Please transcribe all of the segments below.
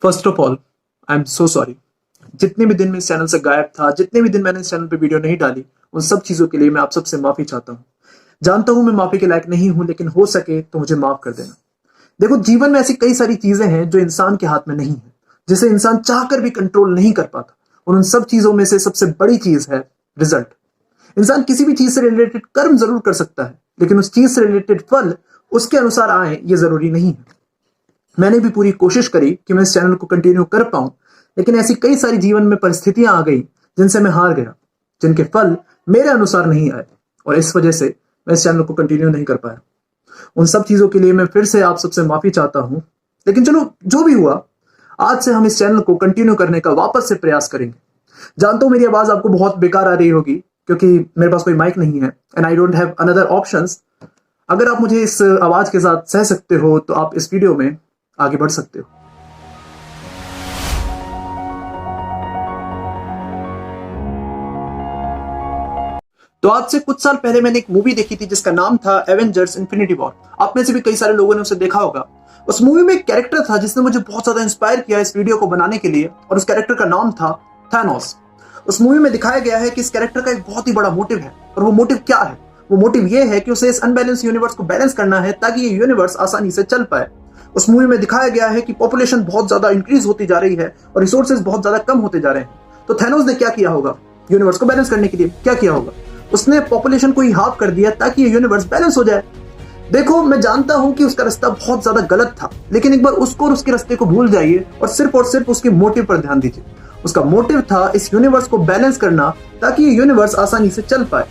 First of all I am so sorry. जितने भी दिन मैं इस चैनल से गायब था, जितने भी दिन मैंने इस चैनल पे वीडियो नहीं डाली, उन सब चीजों के लिए मैं आप सबसे माफी चाहता हूँ। जानता हूं मैं माफी के लायक नहीं हूं, लेकिन हो सके तो मुझे माफ कर देना। देखो, जीवन में ऐसी कई सारी चीजें हैं जो इंसान के हाथ में नहीं है, जिसे इंसान चाहकर भी कंट्रोल नहीं कर पाता। और उन सब चीजों में से सबसे बड़ी चीज है रिजल्ट। इंसान किसी भी चीज से रिलेटेड कर्म जरूर कर सकता है, लेकिन उस चीज से रिलेटेड फल उसके अनुसार आए ये जरूरी नहीं है। मैंने भी पूरी कोशिश करी कि मैं इस चैनल को कंटिन्यू कर पाऊं, लेकिन ऐसी कई सारी जीवन में परिस्थितियां आ गई जिनसे मैं हार गया, जिनके फल मेरे अनुसार नहीं आए, और इस वजह से मैं इस चैनल को कंटिन्यू नहीं कर पाया। उन सब चीजों के लिए मैं फिर से आप सबसे माफी चाहता हूं। लेकिन चलो, जो भी हुआ, आज से हम इस चैनल को कंटिन्यू करने का वापस से प्रयास करेंगे। जानता हूं मेरी आवाज आपको बहुत बेकार आ रही होगी, क्योंकि मेरे पास कोई माइक नहीं है and I don't have another options. अगर आप मुझे इस आवाज के साथ सह सकते हो तो आप इस वीडियो में आगे बढ़ सकते हो। तो आज से कुछ साल पहले मैंने एक मूवी देखी थी जिसका नाम था एवेंजर्स इन्फिनिटी वॉर। आप में से भी कई सारे लोगों ने उसे देखा होगा। उस मूवी में एक कैरेक्टर था जिसने मुझे बहुत ज्यादा इंस्पायर किया इस वीडियो को बनाने के लिए, और उस कैरेक्टर का नाम था थैनोस। उस मूवी में दिखाया गया है कि इस कैरेक्टर का एक बहुत ही बड़ा मोटिव है, और वो मोटिव क्या है? वो मोटिव ये है कि उसे इस अनबैलेंस यूनिवर्स को बैलेंस करना है ताकि ये यूनिवर्स आसानी से चल पाए। उस मूवी में दिखाया गया है कि पॉपुलेशन बहुत ज्यादा इंक्रीज होती जा रही है और रिसोर्सेज बहुत ज्यादा कम होते जा रहे हैं। तो थैनोस ने क्या किया होगा? यूनिवर्स को बैलेंस करने के लिए क्या किया होगा? उसने पॉपुलेशन को ही हाफ कर दिया ताकि ये यूनिवर्स बैलेंस हो जाए। देखो, मैं जानता हूं कि उसका रास्ता बहुत ज्यादा गलत था, लेकिन एक बार उसको और उसके रास्ते को भूल जाइए और सिर्फ उसके मोटिव पर ध्यान दीजिए। उसका मोटिव था इस यूनिवर्स को बैलेंस करना ताकि ये यूनिवर्स आसानी से चल पाए।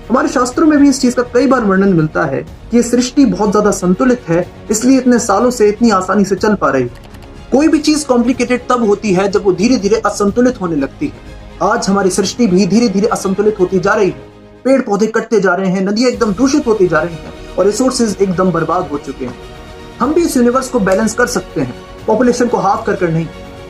हमारे शास्त्रों में भी इस चीज का कई बार वर्णन मिलता है कि ये सृष्टि बहुत ज्यादा संतुलित है, इसलिए इतने सालों से इतनी आसानी से चल पा रही है। कोई भी चीज कॉम्प्लिकेटेड तब होती है जब वो धीरे धीरे असंतुलित होने लगती है। आज हमारी सृष्टि भी धीरे धीरे असंतुलित होती जा रही है। पेड़ पौधे कटते जा रहे हैं, नदियां एकदम दूषित होती जा रही हैं, और रिसोर्सेज एकदम बर्बाद हो चुके हैं। हम भी इस यूनिवर्स को बैलेंस कर सकते हैं, पॉपुलेशन को हाफ कर नहीं,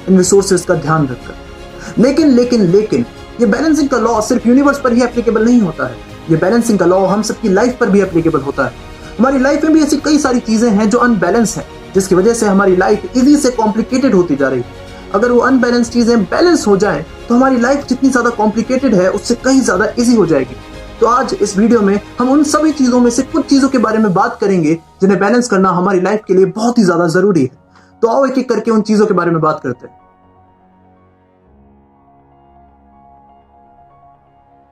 इन रिसोर्सेज का ध्यान रखकर। लेकिन ये बैलेंसिंग का लॉ सिर्फ यूनिवर्स पर ही एप्लीकेबल नहीं होता है। ये बैलेंसिंग का लॉ हम सबकी लाइफ पर भी एप्लीकेबल होता है। हमारी लाइफ में भी ऐसी कई सारी चीजें हैं जो अनबैलेंस है, जिसकी वजह से हमारी लाइफ इजी से कॉम्प्लिकेटेड होती जा रही है। अगर वो अनबैलेंस चीजें बैलेंस हो जाएं, तो हमारी लाइफ जितनी ज्यादा कॉम्प्लिकेटेड है उससे कहीं ज्यादा इजी हो जाएगी। तो आज इस वीडियो में हम उन सभी चीजों में से कुछ चीजों के बारे में बात करेंगे जिन्हें बैलेंस करना हमारी लाइफ के लिए बहुत ही ज्यादा जरूरी है। तो आओ एक एक करके उन चीजों के बारे में बात करते हैं।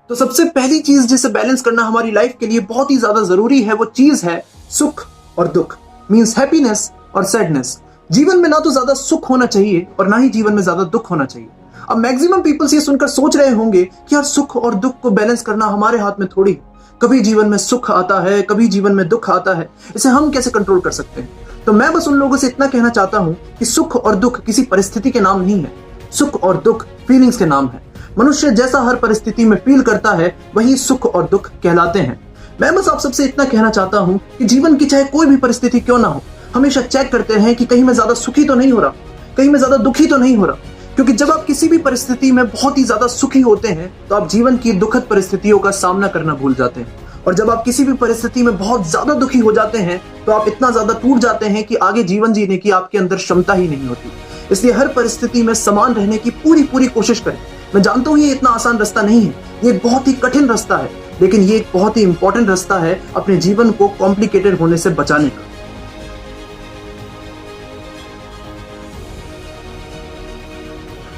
तो सबसे पहली चीज जिसे बैलेंस करना हमारी लाइफ के लिए बहुत ही ज्यादा जरूरी है, वो चीज है सुख और दुख, मींस हैप्पीनेस और सैडनेस। जीवन में ना तो ज्यादा सुख होना चाहिए और ना ही जीवन में ज्यादा दुख होना चाहिए। अब मैक्सिमम पीपल्स ये सुनकर सोच रहे होंगे कि यार, सुख और दुख को बैलेंस करना हमारे हाथ में थोड़ी। कभी जीवन में सुख आता है, कभी जीवन में दुख आता है, इसे हम कैसे कंट्रोल कर सकते हैं? तो मैं बस उन लोगों से इतना कहना चाहता हूं कि सुख और दुख किसी परिस्थिति के नाम नहीं है। सुख और दुख फीलिंग्स के नाम है। मनुष्य जैसा हर परिस्थिति में फील करता है, वही सुख और दुख कहलाते हैं। मैं बस आप सबसे इतना कहना चाहता हूं कि जीवन की चाहे कोई भी परिस्थिति क्यों ना हो, हमेशा चेक करते हैं कि कहीं मैं ज्यादा सुखी तो नहीं हो रहा, कहीं मैं ज्यादा दुखी तो नहीं हो रहा। क्योंकि जब आप किसी भी परिस्थिति में बहुत ही ज्यादा सुखी होते हैं तो आप जीवन की दुखद परिस्थितियों का सामना करना भूल जाते हैं, और जब आप किसी भी परिस्थिति में बहुत ज्यादा दुखी हो जाते हैं तो आप इतना ज्यादा टूट जाते हैं कि आगे जीवन जीने की आपके अंदर क्षमता ही नहीं होती। इसलिए हर परिस्थिति में समान रहने की पूरी कोशिश करें। मैं जानता हूं ये इतना आसान रास्ता नहीं है, ये एक बहुत ही कठिन रास्ता है, लेकिन ये एक बहुत ही इंपॉर्टेंट रास्ता है अपने जीवन को कॉम्प्लिकेटेड होने से बचाने का।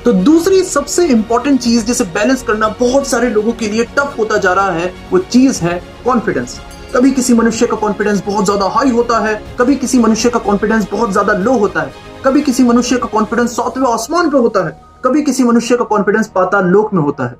तो दूसरी सबसे इंपॉर्टेंट चीज जिसे बैलेंस करना बहुत सारे लोगों के लिए टफ होता जा रहा है, वो चीज है कॉन्फिडेंस। कभी किसी मनुष्य का कॉन्फिडेंस बहुत ज्यादा हाई होता है, कभी किसी मनुष्य का कॉन्फिडेंस बहुत ज्यादा लो होता है, कभी किसी मनुष्य का कॉन्फिडेंस सातवें आसमान पे होता है, कभी किसी मनुष्य का कॉन्फिडेंस पाताल लोक में होता है।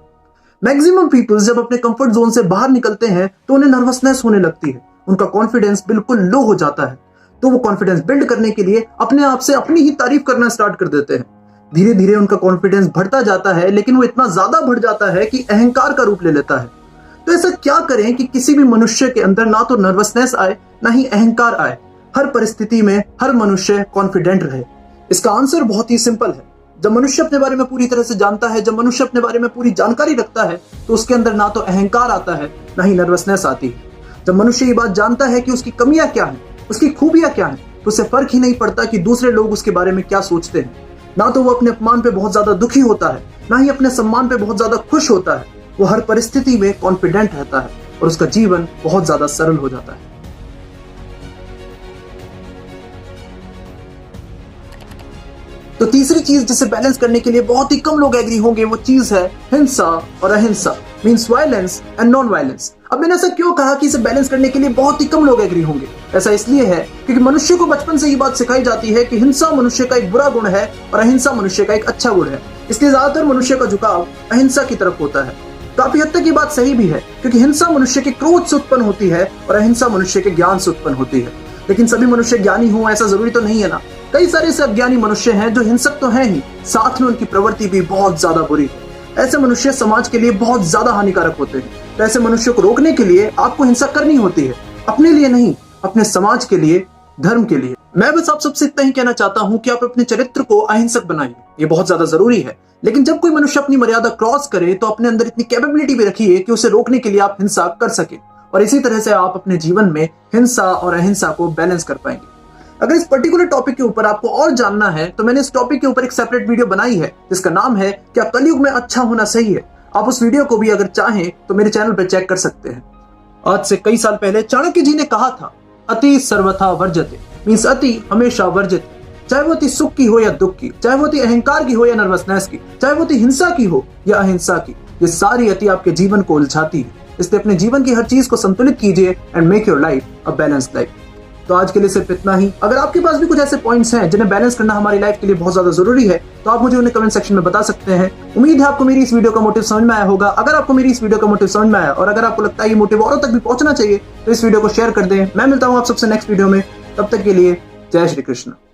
मैक्सिमम पीपल्स जब अपने कंफर्ट जोन से बाहर निकलते हैं तो उन्हें नर्वसनेस होने लगती है, उनका कॉन्फिडेंस बिल्कुल लो हो जाता है। तो वो कॉन्फिडेंस बिल्ड करने के लिए अपने आप से अपनी ही तारीफ करना स्टार्ट कर देते हैं। धीरे धीरे उनका कॉन्फिडेंस बढ़ता जाता है, लेकिन वो इतना ज्यादा बढ़ जाता है कि अहंकार का रूप ले लेता है। तो ऐसा क्या करें कि किसी भी मनुष्य के अंदर ना तो नर्वसनेस आए, ना ही अहंकार आए, हर परिस्थिति में हर मनुष्य कॉन्फिडेंट रहे? इसका आंसर बहुत ही सिंपल है। जब मनुष्य अपने बारे में पूरी तरह से जानता है, जब मनुष्य अपने बारे में पूरी जानकारी रखता है, तो उसके अंदर ना तो अहंकार आता है, ना ही नर्वसनेस आती है। जब मनुष्य ये बात जानता है कि उसकी कमियां क्या है, उसकी खूबियां क्या है, तो उसे फर्क ही नहीं पड़ता कि दूसरे लोग उसके बारे में क्या सोचते हैं। ना तो वो अपने अपमान पे बहुत ज्यादा दुखी होता है, ना ही अपने सम्मान पे बहुत ज्यादा खुश होता है। वो हर परिस्थिति में कॉन्फिडेंट रहता है और उसका जीवन बहुत ज्यादा सरल हो जाता है। तो तीसरी चीज जिसे बैलेंस करने के लिए बहुत ही कम लोग एग्री होंगे, वो चीज है हिंसा और अहिंसा, means violence and non violence. अब मैंने ऐसा क्यों कहा कि इसे बैलेंस करने के लिए बहुत ही कम लोग एग्री होंगे? ऐसा इसलिए है क्योंकि मनुष्य को बचपन से ये बात सिखाई जाती है कि हिंसा मनुष्य का एक बुरा गुण है और अहिंसा मनुष्य का एक अच्छा गुण है। इसलिए ज्यादातर मनुष्य का झुकाव अहिंसा की तरफ होता है। काफी हद तक ये बात सही भी है, क्योंकि हिंसा मनुष्य के क्रोध से उत्पन्न होती है और अहिंसा मनुष्य के ज्ञान से उत्पन्न होती है। लेकिन सभी मनुष्य ज्ञानी हो ऐसा जरूरी तो नहीं है ना। कई सारे ऐसे अज्ञानी मनुष्य हैं जो हिंसक तो हैं ही, साथ में उनकी प्रवृत्ति भी बहुत ज्यादा बुरी है। ऐसे मनुष्य समाज के लिए बहुत ज्यादा हानिकारक होते हैं। तो ऐसे मनुष्यों को रोकने के लिए आपको हिंसा करनी होती है, अपने लिए नहीं, अपने समाज के लिए, धर्म के लिए। मैं बस आप सबसे इतना ही कहना चाहता हूं कि आप अपने चरित्र को अहिंसक बनाइए, ये बहुत ज्यादा जरूरी है। लेकिन जब कोई मनुष्य अपनी मर्यादा क्रॉस करे तो अपने अंदर इतनी कैपेबिलिटी भी रखिए कि उसे रोकने के लिए आप हिंसा कर सके, और इसी तरह से आप अपने जीवन में हिंसा और अहिंसा को बैलेंस कर पाएंगे। अगर इस पर्टिकुलर टॉपिक के ऊपर आपको और जानना है तो मैंने इस टॉपिक के ऊपर एक सेपरेट वीडियो बनाई है जिसका नाम है क्या कलयुग में अच्छा होना सही है। आप उस वीडियो को भी अगर चाहें तो मेरे चैनल पर चेक कर सकते हैं। आज से कई साल पहले चाणक्य जी ने कहा था, अति सर्वथा वर्जते, मींस अति हमेशा वर्जित, चाहे वो अति सुख की हो या दुख की, चाहे वो अति अहंकार की हो या नर्वसनेस की, चाहे वो अति हिंसा की हो या अहिंसा की, ये सारी अति आपके जीवन को उलझाती है। इसलिए अपने जीवन की हर चीज को संतुलित कीजिए and make your life a balanced life. तो आज के लिए सिर्फ इतना ही। अगर आपके पास भी कुछ ऐसे पॉइंट्स हैं जिन्हें बैलेंस करना हमारी लाइफ के लिए बहुत ज्यादा जरूरी है तो आप मुझे उन्हें कमेंट सेक्शन में बता सकते हैं। उम्मीद है आपको मेरी इस वीडियो का मोटिव समझ में आया होगा। अगर आपको मेरी इस वीडियो का मोटिव समझ में आया और अगर आपको लगता है ये मोटिव औरों तक भी पहुंचना चाहिए तो इस वीडियो को शेयर कर दें। मैं मिलता हूं आप सबसे नेक्स्ट वीडियो में, तब तक के लिए जय श्री कृष्ण।